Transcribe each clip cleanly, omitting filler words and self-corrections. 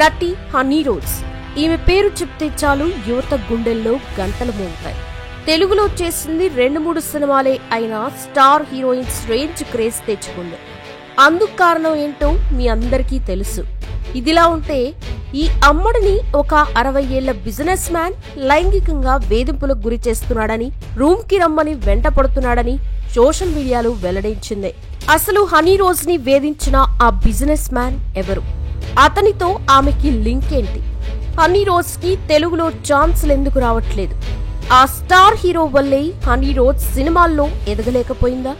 నటి హనీ రోజ్. ఈమె పేరు చెప్తే చాలు యువత గుండెల్లో గంటలు మోగుతాయి. తెలుగులో చేసింది 2-3 సినిమాలే అయినా స్టార్ హీరోయిన్స్ రేంజ్ క్రేజ్ తెచ్చుకుంది. అందుకు కారణం ఏంటో మీ అందరికీ తెలుసు. ఇదిలా ఉంటే ఈ అమ్మడిని ఒక 60 ఏళ్ల బిజినెస్ మ్యాన్ లైంగికంగా వేధింపులకు గురి చేస్తున్నాడని, రూమ్ కి రమ్మని వెంట పడుతున్నాడని సోషల్ మీడియాలో వెల్లడించింది. అసలు హనీ రోజ్ ని వేధించిన ఆ బిజినెస్ మ్యాన్ ఎవరు? అతనితో ఆమెకి లింక్ ఏంటి? హనీ రోజ్ కి తెలుగులో ఛాన్సులు ఎందుకు రావట్లేదు? ఆ స్టార్ హీరో వల్లే హనీ రోజ్ సినిమాల్లో ఎదగలేకపోయిందా?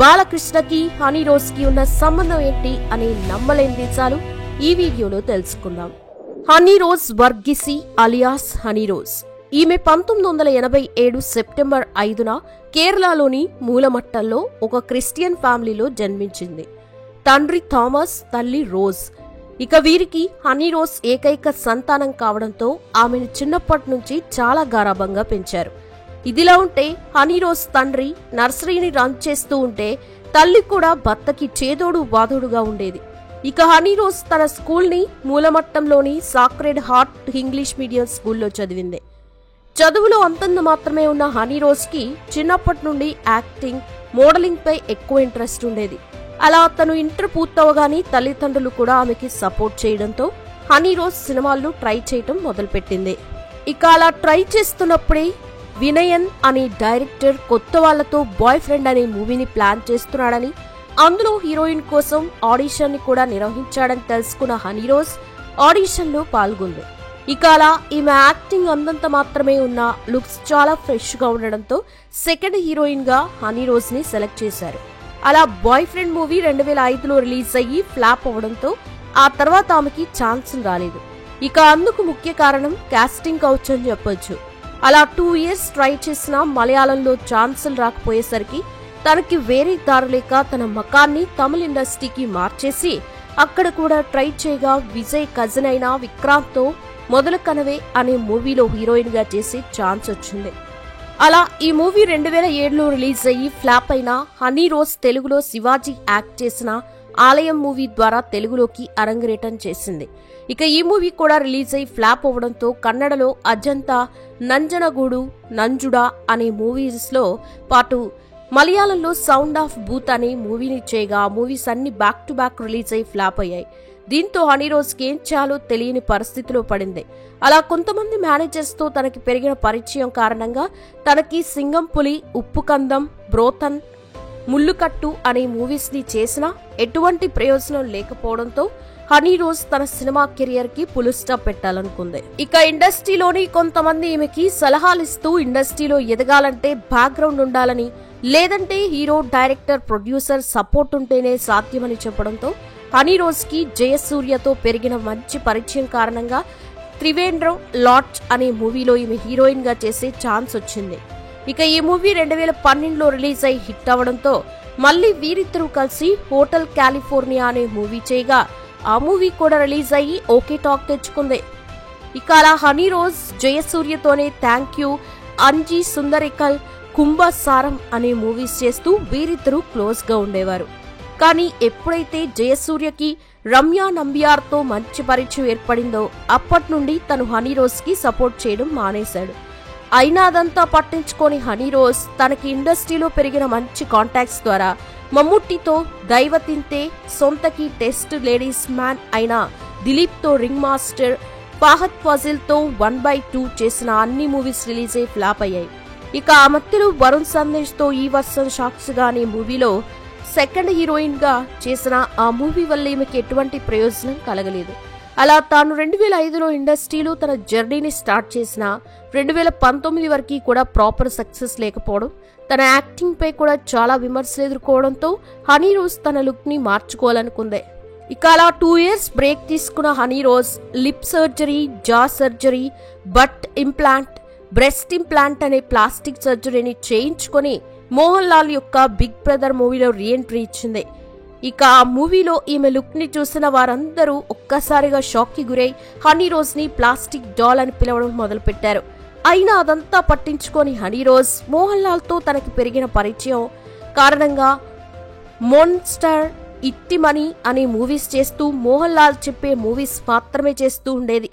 బాలకృష్ణకి హనీ రోజ్ కి ఉన్న సంబంధం ఏంటి అనే నమ్మలేని నిజాలు ఈ వీడియోలో తెలుసుకుందాం. హనీ రోజ్ వర్గిసి అలియాస్ హనీ రోజ్. ఈమె 1987 సెప్టెంబర్ 5న కేరళలోని మూలమట్టల్లో ఒక క్రిస్టియన్ ఫ్యామిలీలో జన్మించింది. తండ్రి థామస్, తల్లి రోజ్. ఇక వీరికి హనీ రోజ్ ఏకైక సంతానం కావడంతో ఆమెను చిన్నప్పటి నుంచి చాలా గారాబంగా పెంచారు. ఇదిలా ఉంటే హనీ రోజ్ తండ్రి నర్సరీని రన్ చేస్తూ ఉంటే తల్లి కూడా భర్తకి చేదోడు వాదోడుగా ఉండేది. ఇక హనీ రోజ్ తన స్కూల్ని మూలమట్టంలోని సాక్రెడ్ హార్ట్ ఇంగ్లీష్ మీడియం స్కూల్లో చదివింది. చదువులో అంతంత మాత్రమే ఉన్న హనీ రోజ్ కి చిన్నప్పటి నుండి యాక్టింగ్, మోడలింగ్ పై ఎక్కువ ఇంట్రెస్ట్ ఉండేది. అలా తను ఇంటర్ పూర్తవగానే తల్లిదండ్రులు కూడా ఆమెకి సపోర్ట్ చేయడంతో హనీ రోజ్ సినిమాల్లో ట్రై చేయటం మొదలుపెట్టింది. ఇక అలా ట్రై చేస్తున్నప్పుడే వినయన్ అనే డైరెక్టర్ కొత్త వాళ్లతో బాయ్ ఫ్రెండ్ అనే మూవీని ప్లాన్ చేస్తున్నాడని, అందులో హీరోయిన్ కోసం ఆడిషన్ ని కూడా నిర్వహించాడని తెలుసుకున్న హనీ రోజ్ ఆడిషన్ లో పాల్గొంది. ఇక అలా ఈమె యాక్టింగ్ అందంత మాత్రమే ఉన్న లుక్స్ చాలా ఫ్రెష్ గా ఉండడంతో సెకండ్ హీరోయిన్ గా హనీ రోజ్ ని సెలెక్ట్ చేశారు. అలా బాయ్ ఫ్రెండ్ మూవీ 2005లో రిలీజ్ అయ్యి ఫ్లాప్ అవడంతో ఆ తర్వాత ఆమెకి ఛాన్సులు రాలేదు. ఇక అందుకు ముఖ్య కారణం కాస్టింగ్ కౌచ్ అని చెప్పొచ్చు. అలా 2 ఇయర్స్ ట్రై చేసినా మలయాళంలో ఛాన్సులు రాకపోయేసరికి తనకి వేరే దారి లేక తన మకాన్ని తమిళ ఇండస్ట్రీకి మార్చేసి అక్కడ కూడా ట్రై చేయగా విజయ్ కజిన్ అయిన విక్రాంత్ తో మొదలు కనవే అనే మూవీలో హీరోయిన్ గా చేసి ఛాన్స్ వచ్చింది. అలా ఈ మూవీ 2007లో రిలీజ్ అయ్యి ఫ్లాప్ అయిన హనీ రోజ్ తెలుగులో శివాజీ యాక్ట్ చేసిన ఆలయం మూవీ ద్వారా తెలుగులోకి అరంగేటం చేసింది. ఇక ఈ మూవీ కూడా రిలీజ్ అయ్యి ఫ్లాప్ అవడంతో కన్నడలో అజంతా, నంజనగూడు, నంజుడా అనే మూవీస్ లో పాటు మలయాళంలో సౌండ్ ఆఫ్ బూత్ అనే మూవీని చేయగా ఆ మూవీస్ అన్ని బ్యాక్ టు బ్యాక్ రిలీజ్ అయ్యి ఫ్లాప్ అయ్యాయి. దీంతో హనీ రోజ్ కి ఏం చేయాలో తెలియని పరిస్థితిలో పడింది. అలా కొంతమంది మేనేజర్స్ తో తనకి పెరిగిన పరిచయం కారణంగా తనకి సింగం పులి, ఉప్పు కందం, బ్రోతన్, ముల్లుకట్టు అనే మూవీస్ ని చేసినా ఎటువంటి ప్రయోజనం లేకపోవడంతో హనీ రోజ్ తన సినిమా కెరియర్ కి ఫుల్ స్టాప్ పెట్టాలనుకుంది. ఇక ఇండస్ట్రీలోని కొంతమంది ఈమెకి సలహాలిస్తూ ఇండస్ట్రీలో ఎదగాలంటే బ్యాక్గ్రౌండ్ ఉండాలని, లేదంటే హీరో, డైరెక్టర్, ప్రొడ్యూసర్ సపోర్ట్ ఉంటేనే సాధ్యమని చెప్పడంతో హనీ రోజ్ కి జయసూర్యతో పెరిగిన మంచి పరిచయం కారణంగా త్రివేంద్రం లాడ్జ్ అనే మూవీలో ఈమె హీరోయిన్ గా చేసే ఛాన్స్ వచ్చింది. ఇక ఈ మూవీ 2012లో రిలీజ్ అయి హిట్ అవడంతో మళ్లీ వీరిద్దరూ కలిసి హోటల్ కాలిఫోర్నియా అనే మూవీ చేయగా ఆ మూవీ కూడా రిలీజ్ అయ్యి ఓకే టాక్ తెచ్చుకుంది. ఇక అలా హనీ రోజ్ జయసూర్యతోనే థ్యాంక్ యూ, అంజీ సుందరికల్, కుంభసారం అనే మూవీస్ చేస్తూ వీరిద్దరూ క్లోజ్ గా ఉండేవారు. కానీ ఎప్పుడైతే జయసూర్యకి రమ్యా నంబియార్ తో మంచి పరిచయం ఏర్పడిందో అప్పటి నుండి తను హనీ రోజ్ కి సపోర్ట్ చేయడం మానేశాడు. అయినా అదంతా పట్టించుకొని హనీ రోజ్ తనకి ఇండస్ట్రీలో పెరిగిన మంచి కాంటాక్ట్స్ ద్వారా మమ్ముట్టితో దైవతింతే, సొంతకి టెస్ట్ లేడీస్ మ్యాన్ అయిన దిలీప్ తో రింగ్ మాస్టర్, ఫహద్ ఫాజిల్ తో 1/2 చేసిన అన్ని మూవీస్ రిలీజ్ అయి ఫ్లాప్ అయ్యాయి. ఇక ఆ మధ్యలో వరుణ్ సందేశ్ తో ఈ వర్షం సాక్షిగా అనే మూవీలో సెకండ్ హీరోయిన్ గా చేసిన ఆ మూవీ వల్ల ఈమెకి ఎటువంటి ప్రయోజనం కలగలేదు. అలా తాను 2005లో ఇండస్ట్రీలో తన జర్నీని స్టార్ట్ చేసిన 2019 వరకు కూడా ప్రాపర్ సక్సెస్ లేకపోవడం, తన యాక్టింగ్ పై కూడా చాలా విమర్శలు ఎదుర్కోవడంతో హనీ రోజ్ తన లుక్ ని మార్చుకోవాలనుకుంది. ఇక అలా 2 ఇయర్స్ బ్రేక్ తీసుకున్న హనీ రోజ్ లిప్ సర్జరీ, జా surgery, but implant, breast implant అనే ప్లాస్టిక్ సర్జరీని చేయించుకొని మోహన్ లాల్ యొక్క బిగ్ బ్రదర్ మూవీలో రీఎంట్రీ ఇచ్చింది. ఇక ఆ మూవీలో ఈమె లుక్ ని చూసిన వారందరూ ఒక్కసారిగా షాక్ కి గురై హనీ రోజ్ ని ప్లాస్టిక్ డాల్ అని పిలవడం మొదలుపెట్టారు. అయినా అదంతా పట్టించుకొని హనీ రోజ్ మోహన్ లాల్ తో తనకి పెరిగిన పరిచయం కారణంగా మోన్స్టర్, ఇట్టిమని అనే మూవీస్ చేస్తూ మోహన్ లాల్ చెప్పే మూవీస్ మాత్రమే చేస్తూ ఉండేది.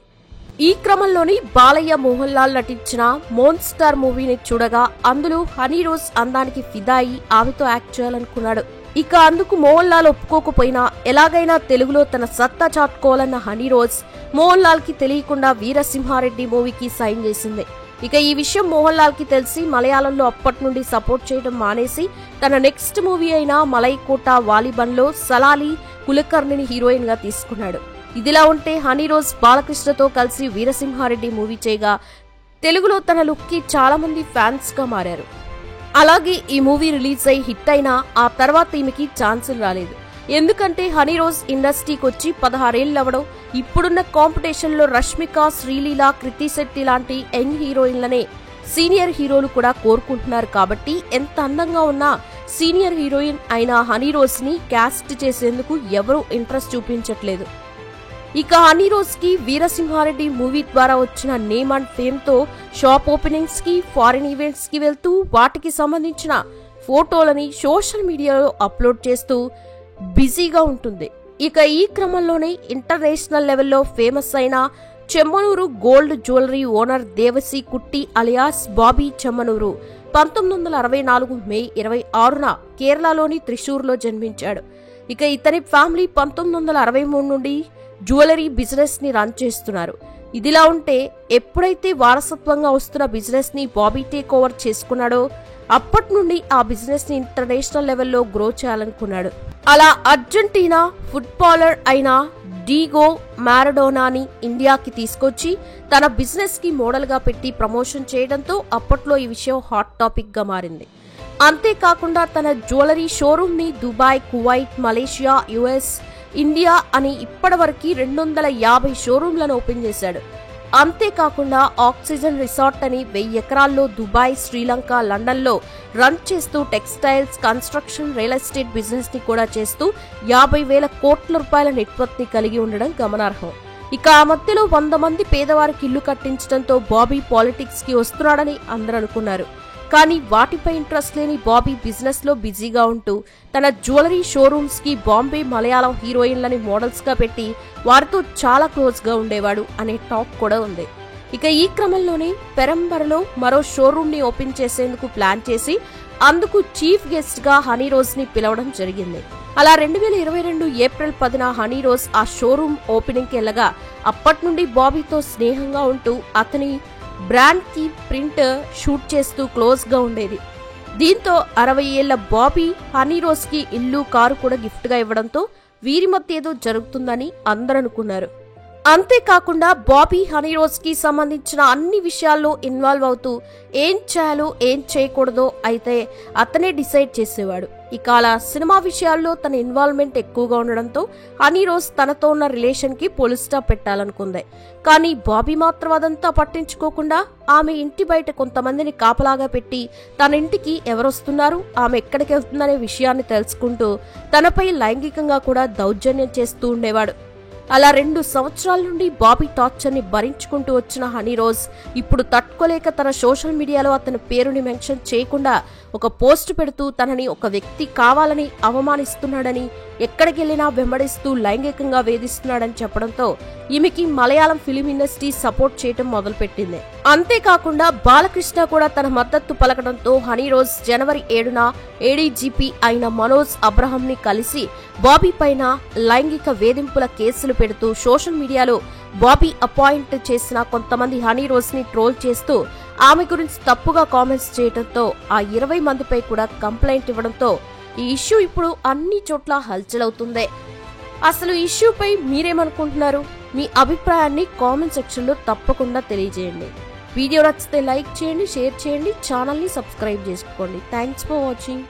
ఈ క్రమంలోని బాలయ్య మోహన్ లాల్ నటించిన మోన్స్టార్ మూవీని చూడగా అందులో హనీ రోజ్ అందానికి ఫిదా అయి ఆమెతో యాక్ట్ చేయాలనుకున్నాడు. ఇక అందుకు మోహన్ లాల్ ఒప్పుకోకపోయినా ఎలాగైనా తెలుగులో తన సత్తా చాటుకోవాలన్న హనీ రోజ్ మోహన్ లాల్ కి తెలియకుండా వీరసింహారెడ్డి మూవీకి సైన్ చేసింది. ఇక ఈ విషయం మోహన్ లాల్ కి తెలిసి మలయాళంలో అప్పటి నుండి సపోర్ట్ చేయడం మానేసి తన నెక్స్ట్ మూవీ అయిన మలైకోట వాలిబన్ లో సలాలి కులకర్ణిని హీరోయిన్ గా తీసుకున్నాడు. ఇదిలా ఉంటే హనీ రోజ్ బాలకృష్ణతో కలిసి వీరసింహారెడ్డి మూవీ చేయగా తెలుగులో తన లుక్ కి చాలా మంది ఫ్యాన్స్ గా మారారు. అలాగే ఈ మూవీ రిలీజ్ అయి హిట్ అయినా ఆ తర్వాత ఈమెకి ఛాన్సులు రాలేదు. ఎందుకంటే హనీ రోజ్ ఇండస్ట్రీకి వచ్చి 16 ఏళ్ళు అవ్వడం, ఇప్పుడున్న కాంపిటీషన్ లో రష్మిక, శ్రీలీల, కృతి శెట్టి లాంటి యంగ్ హీరోయిన్లనే సీనియర్ హీరోలు కూడా కోరుకుంటున్నారు. కాబట్టి ఎంత అందంగా ఉన్నా సీనియర్ హీరోయిన్ అయిన హనీ రోజ్ ని క్యాస్ట్ చేసేందుకు ఎవరూ ఇంట్రెస్ట్ చూపించట్లేదు. ఇక హనీ రోజ్ కి వీరసింహారెడ్డి మూవీ ద్వారా వచ్చిన నేమ్ అండ్ ఫేమ్ తో షాప్ ఓపెనింగ్స్ కి, ఫారిన్ ఈవెంట్స్ కి వెళ్తూ వాటికి సంబంధించిన ఫోటోలని సోషల్ మీడియాలో అప్లోడ్ చేస్తూ బిజీగా ఉంటుంది. ఇక ఈ క్రమంలోనే ఇంటర్నేషనల్ లెవెల్లో ఫేమస్ అయిన Chemmanur gold jewellery owner Devassy కుట్టి అలియాస్ బాబీ చెమ్మనూరు 1964 మే 26న కేరళలోని త్రిశూర్లో జన్మించాడు. ఇక ఇతని ఫ్యామిలీ 1963 నుండి జ్యువెలరీ బిజినెస్ ని రన్ చేస్తున్నారు. ఇదిలా ఉంటే ఎప్పుడైతే వారసత్వంగా వస్తున్న బిజినెస్ ని బాబీ టేక్ ఓవర్ చేసుకున్నాడో అప్పటి నుండి ఆ బిజినెస్ ని ఇంటర్నేషనల్ లెవెల్లో గ్రో చేయాలనుకున్నాడు. అలా అర్జెంటీనా ఫుట్బాలర్ అయిన డీగో మారడోనాని ఇండియాకి తీసుకొచ్చి తన బిజినెస్ కి మోడల్ గా పెట్టి ప్రమోషన్ చేయడంతో అప్పట్లో ఈ విషయం హాట్ టాపిక్ గా మారింది. అంతేకాకుండా తన జ్యువెలరీ షోరూమ్ ని Dubai, Kuwait, Malaysia, US, India అని ఇప్పటివరకు 250 షోరూంలను ఓపెన్ చేశాడు. అంతేకాకుండా ఆక్సిజన్ రిసార్ట్ అని 1000 ఎకరాల్లో దుబాయ్, శ్రీలంక, లండన్ లో రన్ చేస్తూ textiles, construction, real estate business ని కూడా చేస్తూ 50,000 కోట్ల రూపాయల నెట్వర్క్ ని కలిగి ఉండడం గమనార్హం. ఇక ఆ మధ్యలో 100 మంది పేదవారికి ఇల్లు కట్టించడంతో బాబీ పాలిటిక్స్ కి వస్తున్నాడని అందరూ అనుకున్నారు. కానీ వాటిపై ఇంట్రెస్ట్ లేని బాబీ బిజినెస్ లో బిజీగా ఉంటూ తన జ్యువెలరీ షోరూమ్స్ కి బాంబే, మలయాళం హీరోయిన్లని మోడల్స్ గా పెట్టి వారితో చాలా క్లోజ్ గా ఉండేవాడు అనే టాక్ కూడా ఉంది. ఇక ఈ క్రమంలోనే పెరంబరలో మరో షోరూమ్ ని ఓపెన్ చేసేందుకు ప్లాన్ చేసి అందుకు చీఫ్ గెస్ట్ గా హనీ రోజ్ ని పిలవడం జరిగింది. అలా 2022 ఏప్రిల్ 10న హనీ రోజ్ ఆ షోరూమ్ ఓపెనింగ్ కి వెళ్ళగా అప్పటి నుండి బాబీతో స్నేహంగా ఉంటూ అతని బ్రాండ్ కి ప్రింట్ షూట్ చేస్తూ క్లోజ్ గా ఉండేది. దీంతో 60 ఏళ్ల బాబీ హనీ రోజ్ కి ఇల్లు, కారు కూడా గిఫ్ట్ గా ఇవ్వడంతో వీరి మధ్య ఏదో జరుగుతుందని అందరూ అనుకున్నారు. అంతేకాకుండా బాబీ హనీ రోజ్ కి సంబంధించిన అన్ని విషయాల్లో ఇన్వాల్వ్ అవుతూ ఏం చేయాలో ఏం చేయకూడదో అయితే అతనే డిసైడ్ చేసేవాడు. ఇక అలా సినిమా విషయాల్లో తన ఇన్వాల్వ్మెంట్ ఎక్కువగా ఉండడంతో హనీ రోజ్ తనతో ఉన్న రిలేషన్ కి ఫుల్ స్టాప్ పెట్టాలనుకుంది. కానీ బాబీ మాత్రం అదంతా పట్టించుకోకుండా ఆమె ఇంటి బయట కొంతమందిని కాపలాగా పెట్టి తన ఇంటికి ఎవరొస్తున్నారు, ఆమె ఎక్కడికి వెళ్తుందనే విషయాన్ని తెలుసుకుంటూ తనపై లైంగికంగా కూడా దౌర్జన్యం చేస్తూ ఉండేవాడు. అలా 2 సంవత్సరాల నుండి బాబీ టార్చర్ ని భరించుకుంటూ వచ్చిన హనీ రోజ్ ఇప్పుడు తట్టుకోలేక తన సోషల్ మీడియాలో అతని పేరుని మెన్షన్ చేయకుండా ఒక పోస్ట్ పెడుతూ తనని ఒక వ్యక్తి కావాలని అవమానిస్తున్నాడని, ఎక్కడికెళ్లినా వెంబడిస్తూ లైంగికంగా వేధిస్తున్నాడని చెప్పడంతో ఈమెకి మలయాళం ఫిలిం ఇండస్ట్రీ సపోర్ట్ చేయడం మొదలుపెట్టింది. అంతేకాకుండా బాలకృష్ణ కూడా తన మద్దతు పలకడంతో హనీ రోజ్ జనవరి 7న ఏడీజీపీ అయిన మనోజ్ అబ్రహం ని కలిసి బాబీ పైన లైంగిక వేధింపుల కేసులు పెడుతూ సోషల్ మీడియాలో బాబీ అపాయింట్ చేసిన కొంతమంది హనీ రోజ్ ని ట్రోల్ చేస్తూ ఆమె గురించి తప్పుగా కామెంట్స్ చేయడంతో ఆ 20 మందిపై కూడా కంప్లైంట్ ఇవ్వడంతో ఈ ఇష్యూ ఇప్పుడు అన్ని చోట్ల హల్చల్ అవుతుంది. అసలు ఇష్యూపై మీరేమనుకుంటున్నారు? మీ అభిప్రాయాన్ని కామెంట్ సెక్షన్ లో తప్పకుండా తెలియజేయండి. వీడియో నచ్చితే లైక్ చేయండి, షేర్ చేయండి, ఛానల్ ని సబ్స్క్రైబ్ చేసుకోండి. Thanks for watching.